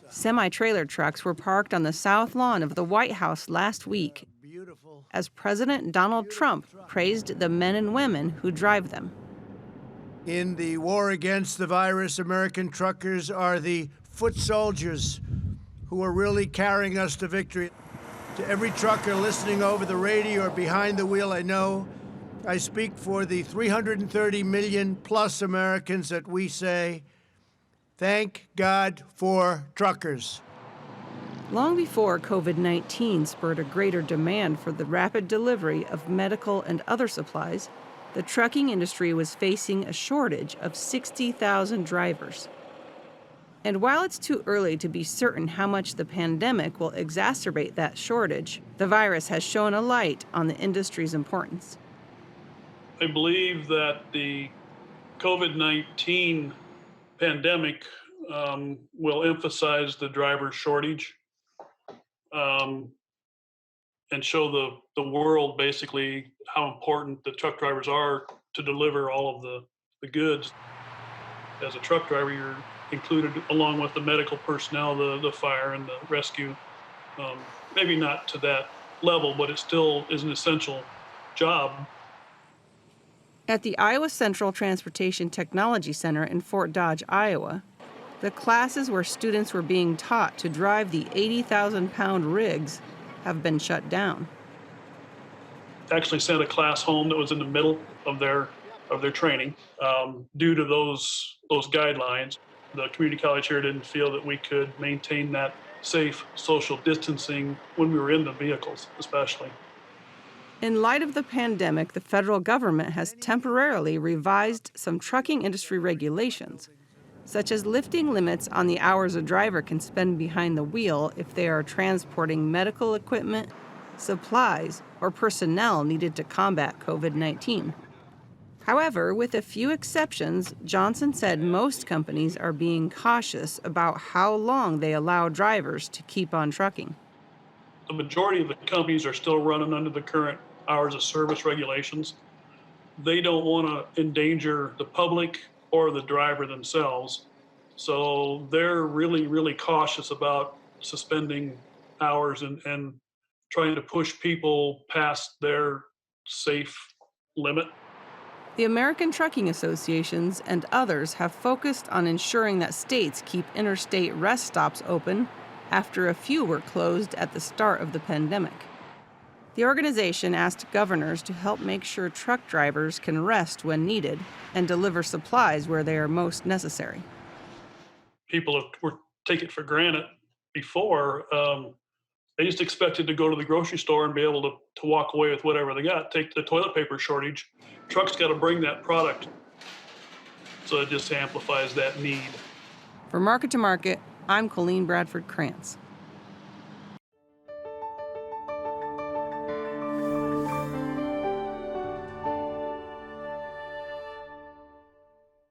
Semi-trailer trucks were parked on the south lawn of the White House last week as President Donald Trump praised the men and women who drive them. In the war against the virus, American truckers are the foot soldiers who are really carrying us to victory. To every trucker listening over the radio or behind the wheel, I know I speak for the 330 million plus Americans that we say, thank God for truckers. Long before COVID-19 spurred a greater demand for the rapid delivery of medical and other supplies, the trucking industry was facing a shortage of 60,000 drivers. And while it's too early to be certain how much the pandemic will exacerbate that shortage, the virus has shone a light on the industry's importance. I believe that the COVID-19 pandemic will emphasize the driver shortage and show the world basically how important the truck drivers are to deliver all of the goods. As a truck driver, you're included along with the medical personnel, the fire and the rescue. Maybe not to that level, but it still is an essential job. At the Iowa Central Transportation Technology Center in Fort Dodge, Iowa, the classes where students were being taught to drive the 80,000-pound rigs have been shut down. Actually sent a class home that was in the middle of their training due to those guidelines. The community college here didn't feel that we could maintain that safe social distancing when we were in the vehicles, especially. In light of the pandemic, the federal government has temporarily revised some trucking industry regulations, such as lifting limits on the hours a driver can spend behind the wheel if they are transporting medical equipment, supplies, or personnel needed to combat COVID-19. However, with a few exceptions, Johnson said most companies are being cautious about how long they allow drivers to keep on trucking. The majority of the companies are still running under the current hours of service regulations. They don't want to endanger the public or the driver themselves. So they're really, really cautious about suspending hours and trying to push people past their safe limit. The American Trucking Associations and others have focused on ensuring that states keep interstate rest stops open after a few were closed at the start of the pandemic. The organization asked governors to help make sure truck drivers can rest when needed and deliver supplies where they are most necessary. People were taking it for granted before. They just expected to go to the grocery store and be able to walk away with whatever they got. Take the toilet paper shortage. Trucks got to bring that product. So it just amplifies that need. For Market to Market, I'm Colleen Bradford Krantz.